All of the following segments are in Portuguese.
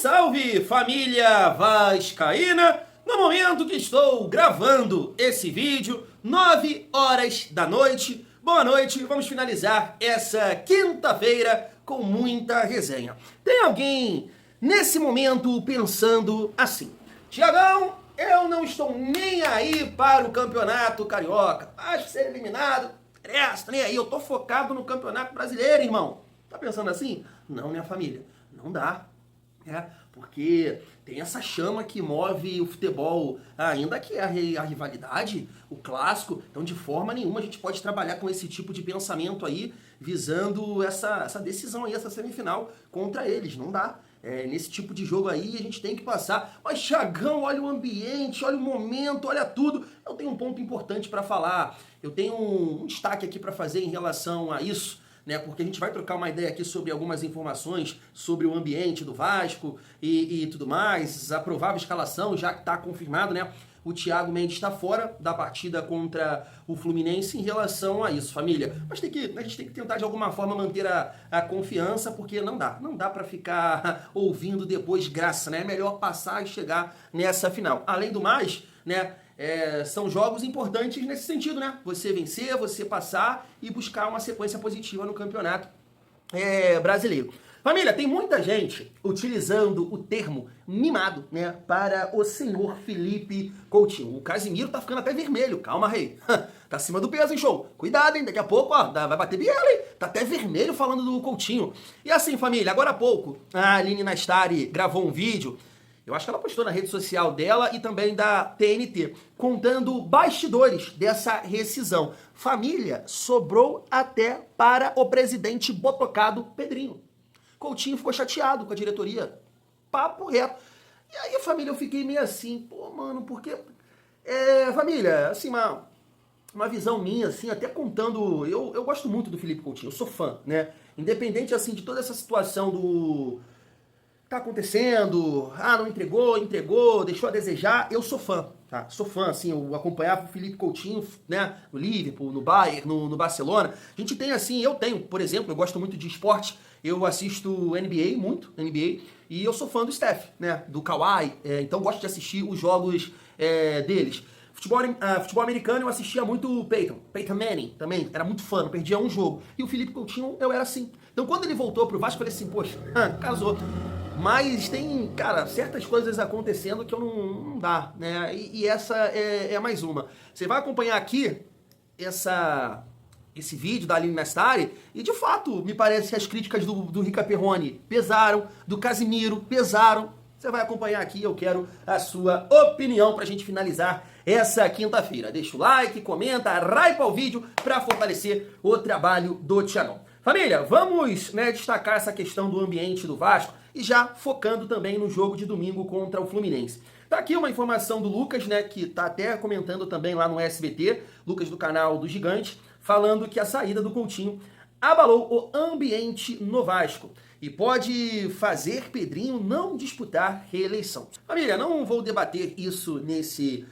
salve, família vascaína! No momento que estou gravando esse vídeo, 9 horas da noite. Boa noite, vamos finalizar essa quinta-feira com muita resenha. Tem alguém nesse momento pensando assim: Tiagão, eu não estou nem aí para o campeonato carioca. Acho que ser eliminado, interessa, nem aí. Eu tô focado no campeonato brasileiro, irmão. Tá pensando assim? Não, minha família, não dá. Porque tem essa chama que move o futebol, ainda que a rivalidade, o clássico. Então, de forma nenhuma, a gente pode trabalhar com esse tipo de pensamento aí, visando essa decisão aí, essa semifinal contra eles. Não dá. Nesse tipo de jogo aí, a gente tem que passar. Mas, Thiagão, olha o ambiente, olha o momento, olha tudo. Eu tenho um ponto importante para falar. Eu tenho um destaque aqui para fazer em relação a isso. Porque a gente vai trocar uma ideia aqui sobre algumas informações sobre o ambiente do Vasco e tudo mais, a provável escalação, já que está confirmado, o Thiago Mendes está fora da partida contra o Fluminense em relação a isso, família. Mas a gente tem que tentar de alguma forma manter a confiança, porque não dá para ficar ouvindo depois graça, É melhor passar e chegar nessa final. Além do mais, são jogos importantes nesse sentido, Você vencer, você passar e buscar uma sequência positiva no campeonato brasileiro. Família, tem muita gente utilizando o termo mimado, para o senhor Felipe Coutinho. O Casimiro tá ficando até vermelho. Calma, rei. Tá acima do peso, hein, show? Cuidado, hein? Daqui a pouco, vai bater biela, hein? Tá até vermelho falando do Coutinho. E assim, família, agora há pouco, a Aline Nastari gravou um vídeo. Eu acho que ela postou na rede social dela e também da TNT, contando bastidores dessa rescisão. Família, sobrou até para o presidente botocado Pedrinho. Coutinho ficou chateado com a diretoria. Papo reto. E aí, família, eu fiquei meio assim, mano, porque... família, assim, uma visão minha, assim, até contando... Eu gosto muito do Felipe Coutinho, eu sou fã, Independente, assim, de toda essa situação do... tá acontecendo, não entregou, deixou a desejar, eu sou fã, tá? Sou fã, assim, eu acompanhava o Felipe Coutinho, no Liverpool, no Bayern, no Barcelona. A gente tem, assim, eu tenho, por exemplo, eu gosto muito de esporte, eu assisto NBA, muito NBA, e eu sou fã do Steph, do Kawhi, então gosto de assistir os jogos deles. Futebol americano eu assistia muito o Peyton Manning também, era muito fã, não perdia um jogo. E o Felipe Coutinho eu era assim. Então quando ele voltou pro Vasco, eu falei assim, poxa, casou. Mas tem, cara, certas coisas acontecendo que eu não dá, E essa é mais uma. Você vai acompanhar aqui esse vídeo da Aline Nastari e, de fato, me parece que as críticas do Rica Perrone pesaram, do Casimiro pesaram. Você vai acompanhar aqui, eu quero a sua opinião pra gente finalizar essa quinta-feira. Deixa o like, comenta, hypa o vídeo pra fortalecer o trabalho do Thiagão. Família, vamos destacar essa questão do ambiente do Vasco e já focando também no jogo de domingo contra o Fluminense. Tá aqui uma informação do Lucas, que tá até comentando também lá no SBT, Lucas do canal do Gigante, falando que a saída do Coutinho abalou o ambiente no Vasco e pode fazer Pedrinho não disputar reeleição. Família, não vou debater isso nesse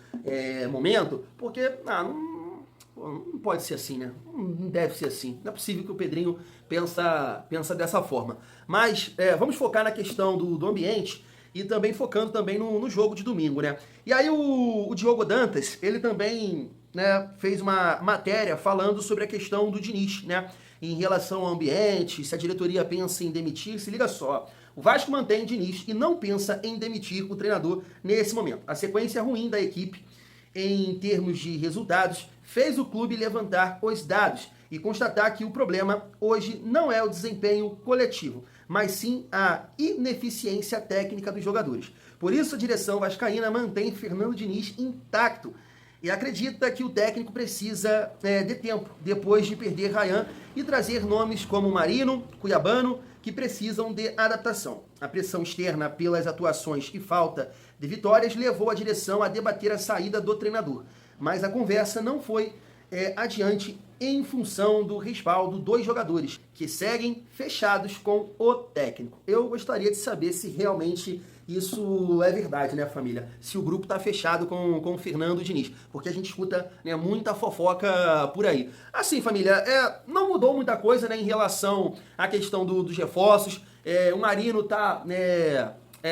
momento, porque não pode ser assim, Não deve ser assim. Não é possível que o Pedrinho pensa dessa forma. Mas vamos focar na questão do ambiente e também focando também no jogo de domingo, E aí o Diogo Dantas, ele também fez uma matéria falando sobre a questão do Diniz, em relação ao ambiente, se a diretoria pensa em demitir, se liga só. O Vasco mantém Diniz e não pensa em demitir o treinador nesse momento. A sequência ruim da equipe em termos de resultados fez o clube levantar os dados e constatar que o problema hoje não é o desempenho coletivo, mas sim a ineficiência técnica dos jogadores. Por isso a direção vascaína mantém Fernando Diniz intacto e acredita que o técnico precisa de tempo, depois de perder Rayan, e trazer nomes como Marino, Cuiabano, que precisam de adaptação. A pressão externa pelas atuações e falta de vitórias levou a direção a debater a saída do treinador, mas a conversa não foi adiante em função do respaldo dos jogadores, que seguem fechados com o técnico. Eu gostaria de saber se realmente isso é verdade, família? Se o grupo tá fechado com o Fernando Diniz, porque a gente escuta muita fofoca por aí. Assim, família, não mudou muita coisa em relação à questão dos reforços. O Marino tá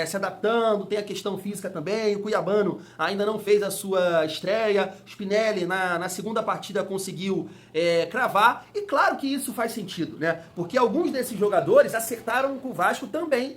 se adaptando, tem a questão física também, o cuiabano ainda não fez a sua estreia, Spinelli na segunda partida conseguiu cravar, e claro que isso faz sentido, né? Porque alguns desses jogadores acertaram com o Vasco também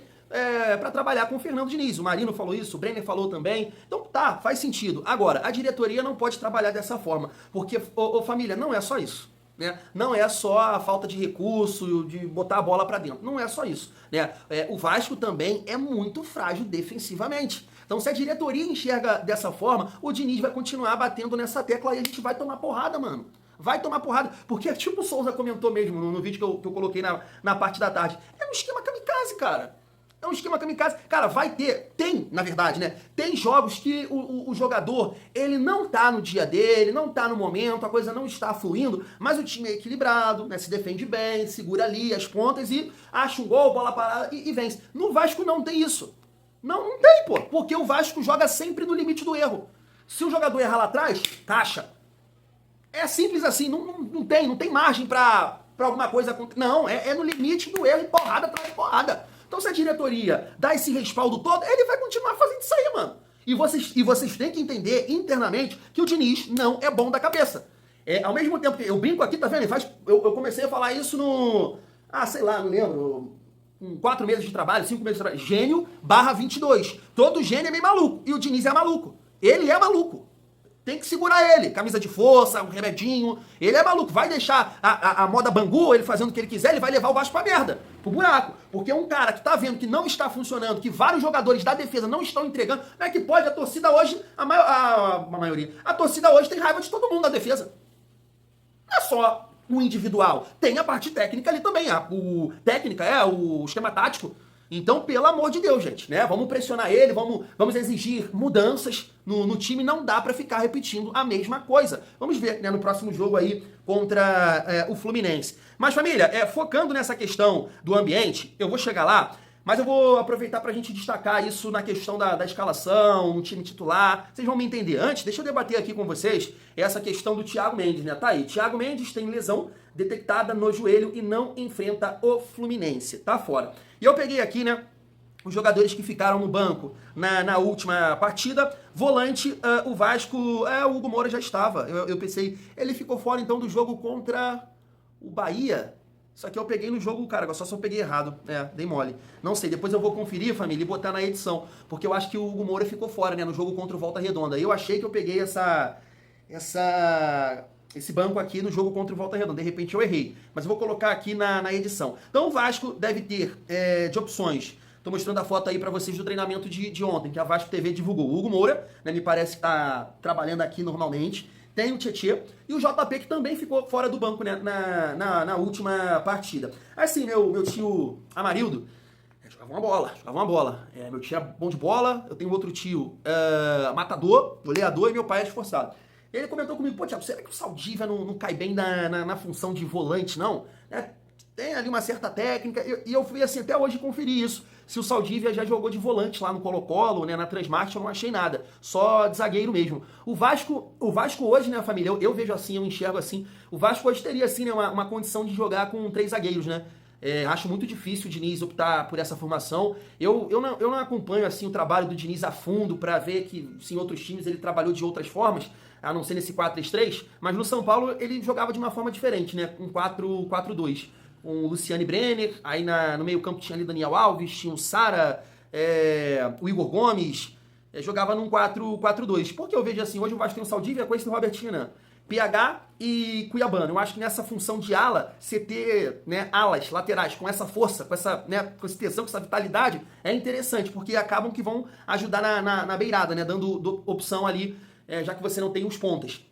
para trabalhar com o Fernando Diniz. O Marino falou isso, o Brenner falou também. Então tá, faz sentido. Agora, a diretoria não pode trabalhar dessa forma, porque, família, não é só isso. Né? Não é só a falta de recurso, de botar a bola para dentro. Não é só isso. Né? O Vasco também é muito frágil defensivamente. Então, se a diretoria enxerga dessa forma, o Diniz vai continuar batendo nessa tecla e a gente vai tomar porrada, mano. Vai tomar porrada. Porque, tipo o Souza comentou mesmo no vídeo que eu coloquei na parte da tarde, é um esquema kamikaze, cara. É um esquema kamikaze. Cara, tem, na verdade, né? Tem jogos que o jogador, ele não tá no dia dele, não tá no momento, a coisa não está fluindo, mas o time é equilibrado, né? Se defende bem, segura ali as pontas e acha um gol, bola parada e vence. No Vasco não tem isso. Não tem, pô. Porque o Vasco joga sempre no limite do erro. Se o jogador errar lá atrás, taxa. É simples assim, não tem margem pra alguma coisa. Não, é no limite do erro e porrada atrás de porrada. Então, se a diretoria dá esse respaldo todo, ele vai continuar fazendo isso aí, mano. E vocês têm que entender internamente que o Diniz não é bom da cabeça. Ao mesmo tempo que eu brinco aqui, tá vendo? Eu comecei a falar isso sei lá, não lembro. 4 meses de trabalho, 5 meses de trabalho. Gênio /22. Todo gênio é meio maluco. E o Diniz é maluco. Ele é maluco. Tem que segurar ele. Camisa de força, um remedinho. Ele é maluco. Vai deixar a moda Bangu, ele fazendo o que ele quiser, ele vai levar o Vasco pra merda. Pro buraco. Porque um cara que tá vendo que não está funcionando, que vários jogadores da defesa não estão entregando, não é que pode, a torcida hoje, a maioria, a torcida hoje tem raiva de todo mundo da defesa. Não é só o individual. Tem a parte técnica ali também. O esquema tático. Então, pelo amor de Deus, gente, né? Vamos pressionar ele, vamos exigir mudanças no time. Não dá pra ficar repetindo a mesma coisa. Vamos ver, né, no próximo jogo aí contra o Fluminense. Mas, família, focando nessa questão do ambiente, eu vou chegar lá, mas eu vou aproveitar pra gente destacar isso na questão da escalação, no time titular. Vocês vão me entender. Antes, deixa eu debater aqui com vocês essa questão do Thiago Mendes, né? Tá aí, Thiago Mendes tem lesão detectada no joelho e não enfrenta o Fluminense. Tá fora. E eu peguei aqui, né, os jogadores que ficaram no banco na última partida. Volante, o Vasco, o Hugo Moura já estava. Eu pensei, ele ficou fora então do jogo contra o Bahia. Isso aqui eu peguei no jogo, cara, só eu peguei errado. Dei mole. Não sei, depois eu vou conferir, família, e botar na edição. Porque eu acho que o Hugo Moura ficou fora, né, no jogo contra o Volta Redonda. Eu achei que eu peguei esse banco aqui no jogo contra o Volta Redonda. De repente eu errei. Mas eu vou colocar aqui na edição. Então o Vasco deve ter de opções. Tô mostrando a foto aí pra vocês do treinamento de ontem, que a Vasco TV divulgou. O Hugo Moura, né, me parece que tá trabalhando aqui normalmente. Tem o Tietê e o JP, que também ficou fora do banco, né, na última partida. Assim, meu tio Amarildo jogava uma bola. Meu tio é bom de bola, eu tenho outro tio matador, goleador, e meu pai é esforçado. Ele comentou comigo, pô, Thiago, será que o Saldívia não cai bem na função de volante, não? Tem ali uma certa técnica, e eu fui assim, até hoje conferir isso. Se o Saldívia já jogou de volante lá no Colo-Colo, né, na Transmart, eu não achei nada. Só de zagueiro mesmo. O Vasco hoje, né, família, eu vejo assim, eu enxergo assim, o Vasco hoje teria, assim, né, uma condição de jogar com 3 zagueiros, né? Acho muito difícil o Diniz optar por essa formação. Eu não acompanho, assim, o trabalho do Diniz a fundo para ver que, em outros times ele trabalhou de outras formas, a não ser nesse 4-3-3, mas no São Paulo ele jogava de uma forma diferente, né, com 4-4-2. Com o Luciano e Brenner, aí no meio campo tinha ali Daniel Alves, tinha o Sara, o Igor Gomes, jogava num 4-4-2. Porque eu vejo assim, hoje o Vasco tem o Saldívia com esse Robertinho, né? PH e Cuiabano. Eu acho que nessa função de ala, você ter, né, alas laterais com essa força, com esse tesão, com essa vitalidade, é interessante, porque acabam que vão ajudar na beirada, né? Dando opção ali, já que você não tem os pontas.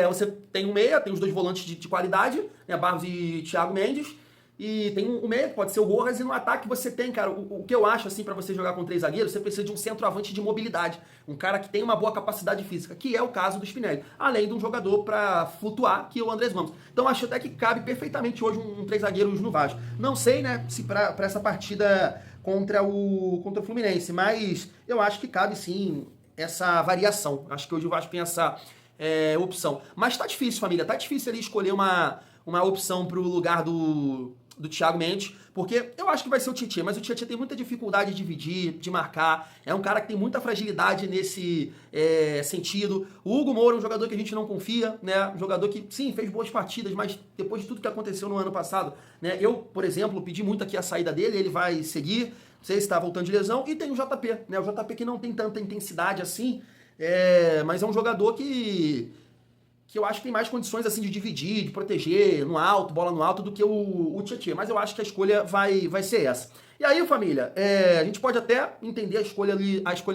Você tem um meia, tem os 2 volantes de qualidade, né, Barros e Thiago Mendes, e tem um meia, que pode ser o Rojas, e no ataque você tem, cara, o que eu acho, assim, pra você jogar com 3 zagueiros, você precisa de um centroavante de mobilidade, um cara que tem uma boa capacidade física, que é o caso do Spinelli, além de um jogador pra flutuar, que é o Andrés Gomes. Então acho até que cabe perfeitamente hoje um 3 zagueiros no Vasco. Não sei, né, se pra essa partida contra o Fluminense, mas eu acho que cabe sim essa variação. Acho que hoje o Vasco tem essa opção. Mas tá difícil, família. Tá difícil ali escolher uma opção pro lugar do do Thiago Mendes, porque eu acho que vai ser o Tietê, mas o Tietê tem muita dificuldade de dividir, de marcar, é um cara que tem muita fragilidade nesse sentido. O Hugo Moura é um jogador que a gente não confia, né, um jogador que, sim, fez boas partidas, mas depois de tudo que aconteceu no ano passado, né, eu, por exemplo, pedi muito aqui a saída dele, ele vai seguir, não sei se está voltando de lesão, e tem o JP, né, o JP que não tem tanta intensidade assim, mas é um jogador que eu acho que tem mais condições assim de dividir, de proteger no alto, bola no alto, do que o Tietê. Mas eu acho que a escolha vai ser essa. E aí, família, a gente pode até entender a escolha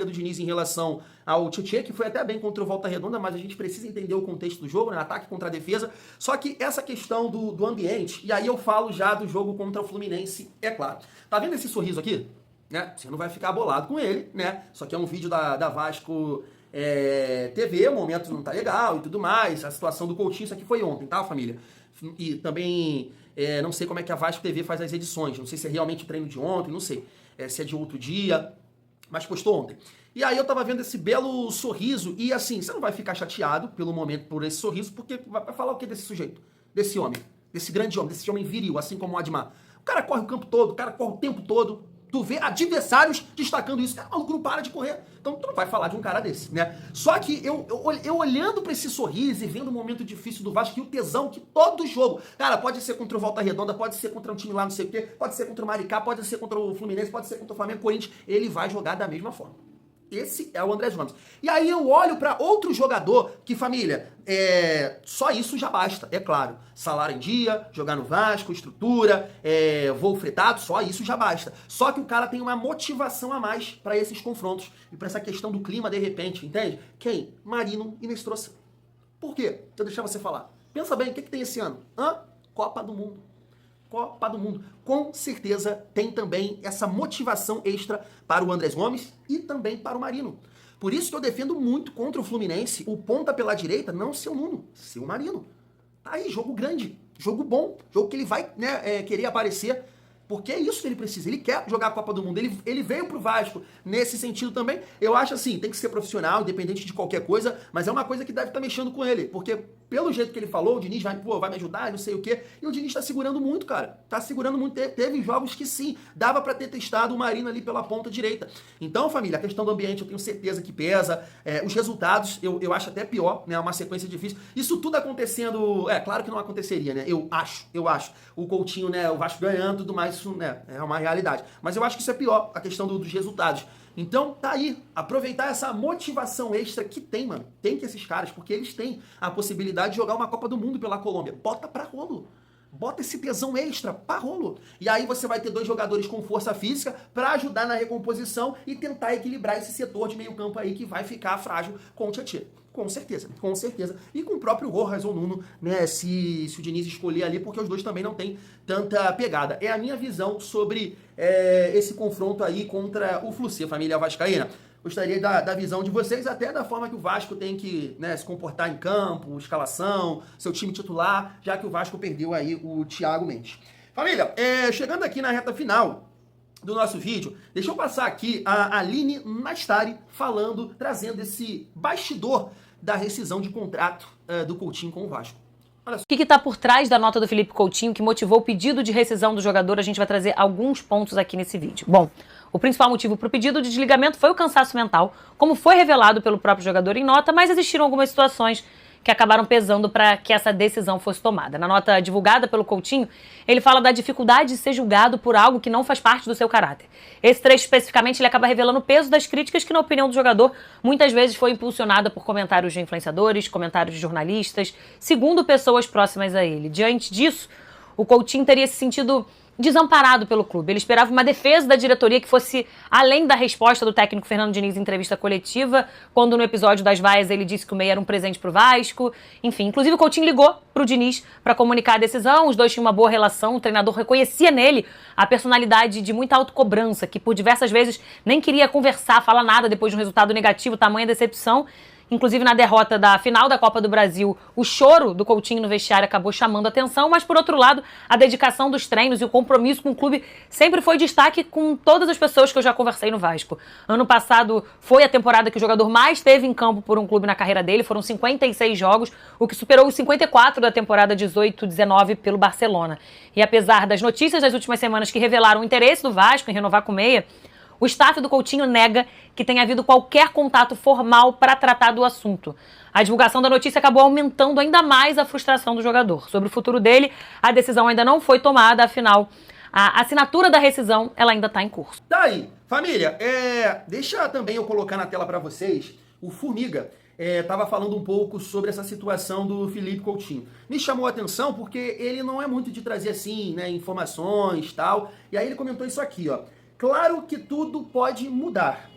do Diniz em relação ao Tietê, que foi até bem contra o Volta Redonda, mas a gente precisa entender o contexto do jogo, né? Ataque contra a defesa. Só que essa questão do ambiente, e aí eu falo já do jogo contra o Fluminense, é claro. Tá vendo esse sorriso aqui? Né? Você não vai ficar bolado com ele, né? Só que é um vídeo da Vasco TV, o momento não tá legal e tudo mais, a situação do Coutinho, isso aqui foi ontem, tá, família? E também não sei como é que a Vasco TV faz as edições, não sei se é realmente o treino de ontem, não sei se é de outro dia, mas postou ontem. E aí eu tava vendo esse belo sorriso e assim, você não vai ficar chateado pelo momento por esse sorriso, porque vai falar o que desse sujeito, desse homem, desse grande homem, desse homem viril, assim como o Admar. O cara corre o campo todo, o cara corre o tempo todo. Tu vê adversários destacando isso. Cara, o maluco não para de correr. Então tu não vai falar de um cara desse, né? Só que eu olhando pra esse sorriso e vendo o momento difícil do Vasco e o tesão que todo jogo... Cara, pode ser contra o Volta Redonda, pode ser contra um time lá não sei o quê, pode ser contra o Maricá, pode ser contra o Fluminense, pode ser contra o Flamengo, Corinthians. Ele vai jogar da mesma forma. Esse é o Andrés Gomes. E aí eu olho para outro jogador que, família, só isso já basta, é claro. Salário em dia, jogar no Vasco, estrutura, voo fretado, só isso já basta. Só que o cara tem uma motivação a mais para esses confrontos e para essa questão do clima de repente, entende? Quem? Marino e Nestroça. Por quê? Deixa eu deixar você falar. Pensa bem, o que tem esse ano? Copa do Mundo. Copa do Mundo. Com certeza tem também essa motivação extra para o Andrés Gomes e também para o Marino. Por isso que eu defendo muito contra o Fluminense o ponta pela direita não ser o Nuno, ser o Marino. Tá aí, jogo grande, jogo bom, jogo que ele vai querer aparecer, porque é isso que ele precisa. Ele quer jogar a Copa do Mundo, ele veio pro Vasco nesse sentido também. Eu acho assim, tem que ser profissional, independente de qualquer coisa, mas é uma coisa que deve estar mexendo com ele, porque pelo jeito que ele falou, o Diniz vai me ajudar, não sei o quê, e o Diniz tá segurando muito, cara. Tá segurando muito. Teve jogos que sim, dava pra ter testado o Marino ali pela ponta direita. Então, família, a questão do ambiente eu tenho certeza que pesa. Os resultados, eu acho até pior, né? Uma sequência difícil. Isso tudo acontecendo, claro que não aconteceria, né? Eu acho. O Coutinho, né? O Vasco ganhando, tudo mais, isso, né? É uma realidade. Mas eu acho que isso é pior, a questão dos resultados. Então, tá aí. Aproveitar essa motivação extra que tem, mano. Tem que esses caras, porque eles têm a possibilidade de jogar uma Copa do Mundo pela Colômbia. Bota pra rolo. Bota esse tesão extra pra rolo. E aí você vai ter dois jogadores com força física pra ajudar na recomposição e tentar equilibrar esse setor de meio campo aí que vai ficar frágil com o Tietê. Com certeza, com certeza. E com o próprio Rojas ou Nuno, né, se o Diniz escolher ali, porque os dois também não têm tanta pegada. É a minha visão sobre esse confronto aí contra o Flu-C, família vascaína. Gostaria da visão de vocês, até da forma que o Vasco tem que, né, se comportar em campo, escalação, seu time titular, já que o Vasco perdeu aí o Thiago Mendes. Família, chegando aqui na reta final do nosso vídeo, deixa eu passar aqui a Aline Nastari trazendo esse bastidor da rescisão de contrato do Coutinho com o Vasco. O que está por trás da nota do Felipe Coutinho que motivou o pedido de rescisão do jogador? A gente vai trazer alguns pontos aqui nesse vídeo. Bom, o principal motivo para o pedido de desligamento foi o cansaço mental, como foi revelado pelo próprio jogador em nota, mas existiram algumas situações que acabaram pesando para que essa decisão fosse tomada. Na nota divulgada pelo Coutinho, ele fala da dificuldade de ser julgado por algo que não faz parte do seu caráter. Esse trecho, especificamente, ele acaba revelando o peso das críticas que, na opinião do jogador, muitas vezes foi impulsionada por comentários de influenciadores, comentários de jornalistas, segundo pessoas próximas a ele. Diante disso, o Coutinho teria se sentido desamparado pelo clube. Ele esperava uma defesa da diretoria que fosse além da resposta do técnico Fernando Diniz em entrevista coletiva, quando no episódio das vaias ele disse que o Meia era um presente pro Vasco. Enfim, inclusive o Coutinho ligou pro Diniz para comunicar a decisão, os dois tinham uma boa relação, o treinador reconhecia nele a personalidade de muita autocobrança, que por diversas vezes nem queria conversar, falar nada depois de um resultado negativo, tamanha decepção. Inclusive, na derrota da final da Copa do Brasil, o choro do Coutinho no vestiário acabou chamando atenção, mas, por outro lado, a dedicação dos treinos e o compromisso com o clube sempre foi destaque com todas as pessoas que eu já conversei no Vasco. Ano passado foi a temporada que o jogador mais esteve em campo por um clube na carreira dele, foram 56 jogos, o que superou os 54 da temporada 18-19 pelo Barcelona. E apesar das notícias das últimas semanas que revelaram o interesse do Vasco em renovar com o meia, o staff do Coutinho nega que tenha havido qualquer contato formal para tratar do assunto. A divulgação da notícia acabou aumentando ainda mais a frustração do jogador. Sobre o futuro dele, a decisão ainda não foi tomada, afinal, a assinatura da rescisão ela ainda está em curso. Tá aí, família, deixa também eu colocar na tela para vocês o Formiga. Tava falando um pouco sobre essa situação do Felipe Coutinho. Me chamou a atenção porque ele não é muito de trazer assim, né, informações e tal. E aí ele comentou isso aqui, ó. Claro que tudo pode mudar,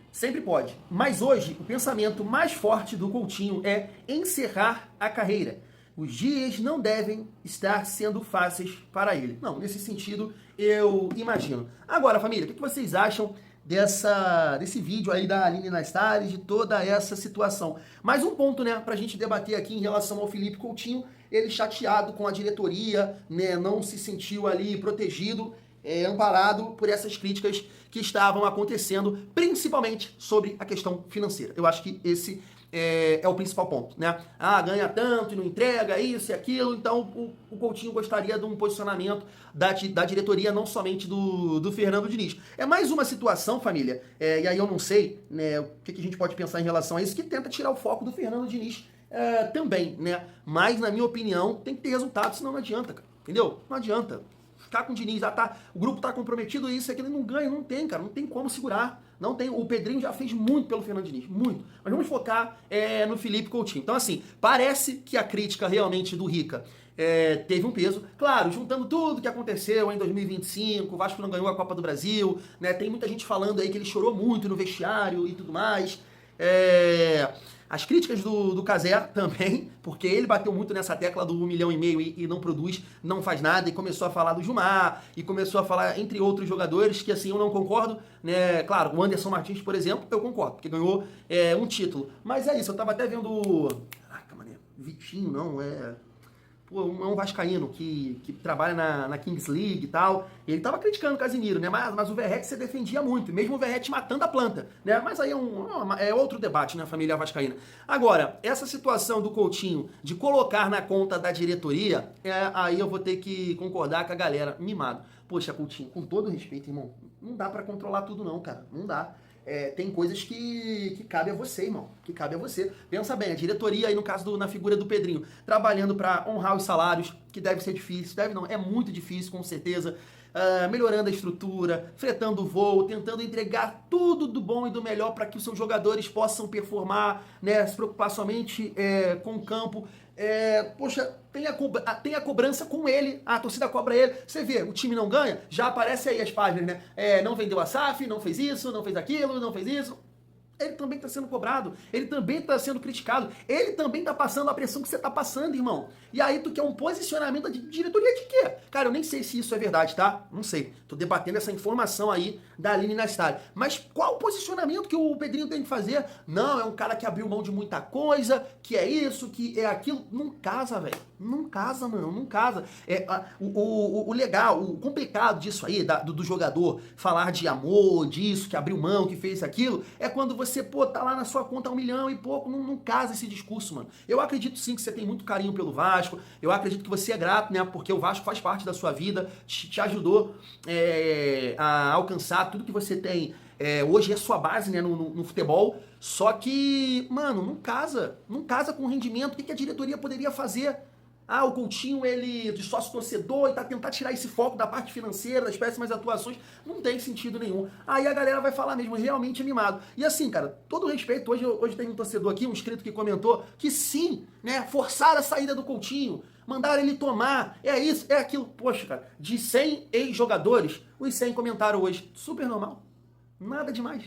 sempre pode, mas hoje o pensamento mais forte do Coutinho é encerrar a carreira. Os dias não devem estar sendo fáceis para ele. Não, nesse sentido eu imagino. Agora, família, o que vocês acham desse vídeo aí da Aline Nastari, de toda essa situação? Mais um ponto, né, pra gente debater aqui em relação ao Felipe Coutinho, ele chateado com a diretoria, né, não se sentiu ali protegido, amparado por essas críticas que estavam acontecendo, principalmente sobre a questão financeira. Eu acho que esse é o principal ponto, né? Ganha tanto e não entrega isso e aquilo, então o Coutinho gostaria de um posicionamento da diretoria, não somente do Fernando Diniz. É mais uma situação, família, e aí eu não sei, né, o que a gente pode pensar em relação a isso, que tenta tirar o foco do Fernando Diniz também, né? Mas, na minha opinião, tem que ter resultado, senão não adianta, cara. Entendeu? Não adianta. Ficar com o Diniz, o grupo tá comprometido, isso e aquilo, ele não ganha, não tem, cara, não tem como segurar, não tem, o Pedrinho já fez muito pelo Fernando Diniz, muito, mas vamos focar no Felipe Coutinho. Então assim, parece que a crítica realmente do Rica teve um peso, claro, juntando tudo que aconteceu em 2025, o Vasco não ganhou a Copa do Brasil, né, tem muita gente falando aí que ele chorou muito no vestiário e tudo mais, as críticas do Caser também, porque ele bateu muito nessa tecla do 1,5 milhão e não produz, não faz nada, e começou a falar do Gilmar, e começou a falar, entre outros jogadores, que assim, eu não concordo, né, claro, o Anderson Martins, por exemplo, eu concordo, porque ganhou um título, mas é isso, eu tava até vendo, caraca, mané, Vitinho, não, é um vascaíno que trabalha na Kings League e tal, e ele tava criticando o Casimiro, né, mas o Verratti se defendia muito, mesmo o Verratti matando a planta, né, mas aí é outro debate, né, família vascaína. Agora, essa situação do Coutinho de colocar na conta da diretoria, aí eu vou ter que concordar com a galera, mimado. Poxa, Coutinho, com todo respeito, irmão, não dá pra controlar tudo não, cara, não dá. Tem coisas que cabe a você, irmão, que cabe a você. Pensa bem, a diretoria aí, no caso na figura do Pedrinho, trabalhando para honrar os salários, que deve ser difícil, é muito difícil, com certeza, melhorando a estrutura, fretando o voo, tentando entregar tudo do bom e do melhor para que os seus jogadores possam performar, né, se preocupar somente com o campo. Poxa, tem a cobrança com ele, a torcida cobra ele. Você vê, o time não ganha, já aparece aí as páginas, né? Não vendeu a SAF, não fez isso, não fez aquilo, não fez isso. Ele também está sendo cobrado, ele também está sendo criticado, ele também está passando a pressão que você está passando, irmão. E aí tu quer um posicionamento de diretoria de quê? Cara, eu nem sei se isso é verdade, tá? Não sei. Tô debatendo essa informação aí da Aline Nastari. Mas qual o posicionamento que o Pedrinho tem que fazer? Não, é um cara que abriu mão de muita coisa, que é isso, que é aquilo. Não casa, velho. Não casa, mano, não casa. O legal, o complicado disso aí, do jogador falar de amor, disso, que abriu mão, que fez aquilo, é quando você, tá lá na sua conta 1 milhão e pouco, não casa esse discurso, mano. Eu acredito sim que você tem muito carinho pelo Vasco, eu acredito que você é grato, né, porque o Vasco faz parte da sua vida, te ajudou a alcançar tudo que você tem. Hoje é sua base, né, no futebol, só que, mano, não casa com o rendimento. O que a diretoria poderia fazer? O Coutinho, ele de sócio torcedor e tentar tirar esse foco da parte financeira, das péssimas atuações, não tem sentido nenhum. Aí a galera vai falar mesmo, realmente animado. E assim, cara, todo respeito, hoje tem um torcedor aqui, um inscrito que comentou que sim, né, forçaram a saída do Coutinho, mandaram ele tomar, é isso, é aquilo. Poxa, cara, de 100 ex-jogadores, os 100 comentaram hoje, super normal. Nada demais.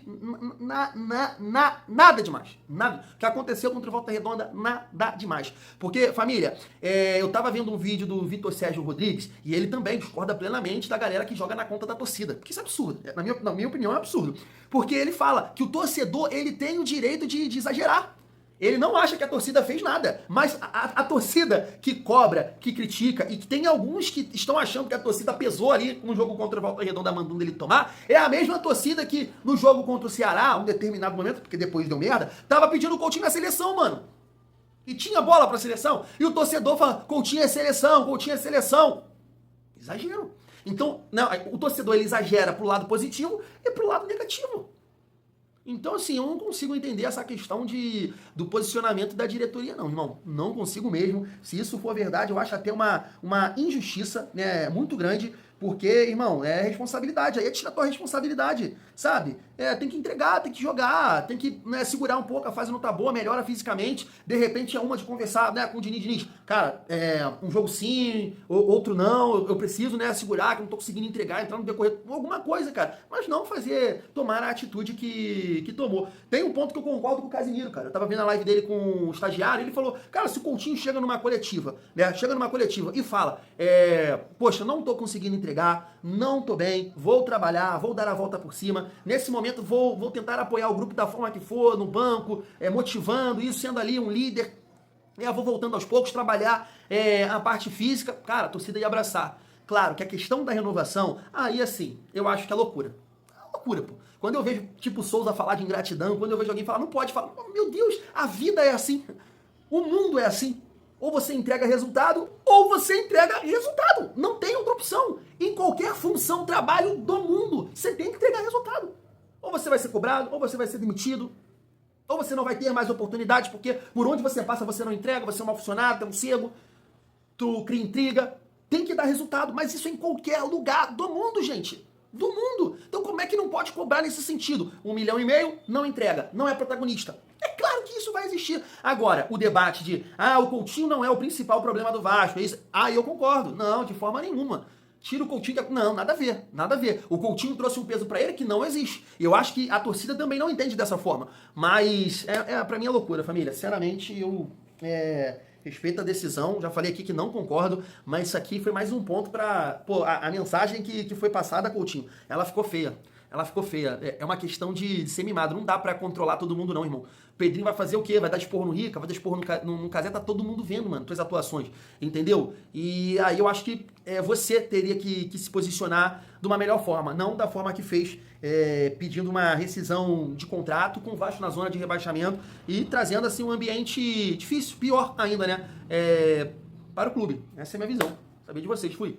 Nada demais. Nada. O que aconteceu contra o Volta Redonda, nada demais. Porque, família, eu tava vendo um vídeo do Vitor Sérgio Rodrigues e ele também discorda plenamente da galera que joga na conta da torcida. Porque isso é absurdo. Na minha opinião, é absurdo. Porque ele fala que o torcedor, ele tem o direito de exagerar. Ele não acha que a torcida fez nada, mas a torcida que cobra, que critica e que tem alguns que estão achando que a torcida pesou ali no jogo contra o Volta Redonda mandando ele tomar, é a mesma torcida que no jogo contra o Ceará, um determinado momento, porque depois deu merda, tava pedindo o Coutinho na seleção, mano. E tinha bola pra seleção. E o torcedor fala, Coutinho é seleção, Coutinho é seleção. Exagero. Então, não, o torcedor ele exagera pro lado positivo e pro lado negativo. Então, assim, eu não consigo entender essa questão do posicionamento da diretoria, não, irmão. Não consigo mesmo. Se isso for verdade, eu acho até uma injustiça, né, muito grande, porque, irmão, é responsabilidade. Aí é tirar a tua responsabilidade, sabe? Tem que entregar, tem que jogar, tem que, né, segurar um pouco, a fase não tá boa, melhora fisicamente. De repente é uma de conversar, né, com o Diniz. Cara, um jogo sim, outro não, eu preciso, né, segurar, que eu não tô conseguindo entregar, entrar no decorrer, alguma coisa, cara. Mas não tomar a atitude que tomou. Tem um ponto que eu concordo com o Casimiro, cara. Eu tava vendo a live dele com o estagiário, ele falou, cara, se o Coutinho chega numa coletiva, né, e fala, poxa, não tô conseguindo entregar, não tô bem, vou trabalhar, vou dar a volta por cima, nesse momento vou tentar apoiar o grupo da forma que for, no banco, motivando, isso sendo ali um líder, vou voltando aos poucos, trabalhar a parte física, cara, a torcida ia abraçar. Claro que a questão da renovação, aí assim, eu acho que é loucura. É loucura, pô. Quando eu vejo, tipo, Souza falar de ingratidão, quando eu vejo alguém falar, não pode falar, meu Deus, a vida é assim, o mundo é assim. Ou você entrega resultado, ou você entrega resultado. Não tem outra opção. Em qualquer função, trabalho do mundo, você tem que entregar resultado. Ou você vai ser cobrado, ou você vai ser demitido, ou você não vai ter mais oportunidades, porque por onde você passa você não entrega, você é um mal funcionário, tem um cego, tu cria intriga. Tem que dar resultado, mas isso é em qualquer lugar do mundo, gente. Do mundo. Então como é que não pode cobrar nesse sentido? 1,5 milhão, não entrega, não é protagonista. É claro que isso vai existir. Agora, o debate de, o Coutinho não é o principal problema do Vasco, é isso. Eu concordo. Não, de forma nenhuma. Tira o Coutinho, não, nada a ver, nada a ver. O Coutinho trouxe um peso pra ele que não existe. E eu acho que a torcida também não entende dessa forma. Mas, pra mim é loucura, família. Sinceramente, eu respeito a decisão, já falei aqui que não concordo, mas isso aqui foi mais um ponto pra... Pô, a mensagem que foi passada, Coutinho, ela ficou feia. Ela ficou feia. É uma questão de ser mimado. Não dá pra controlar todo mundo, não, irmão. O Pedrinho vai fazer o quê? Vai dar esporro no Rica? Vai dar esporro no Cazé? Tá todo mundo vendo, mano, tuas atuações. Entendeu? E aí eu acho que você teria que se posicionar de uma melhor forma. Não da forma que fez, pedindo uma rescisão de contrato com o Vasco na zona de rebaixamento e trazendo, assim, um ambiente difícil, pior ainda, né? Para o clube. Essa é a minha visão. Saber de vocês. Fui.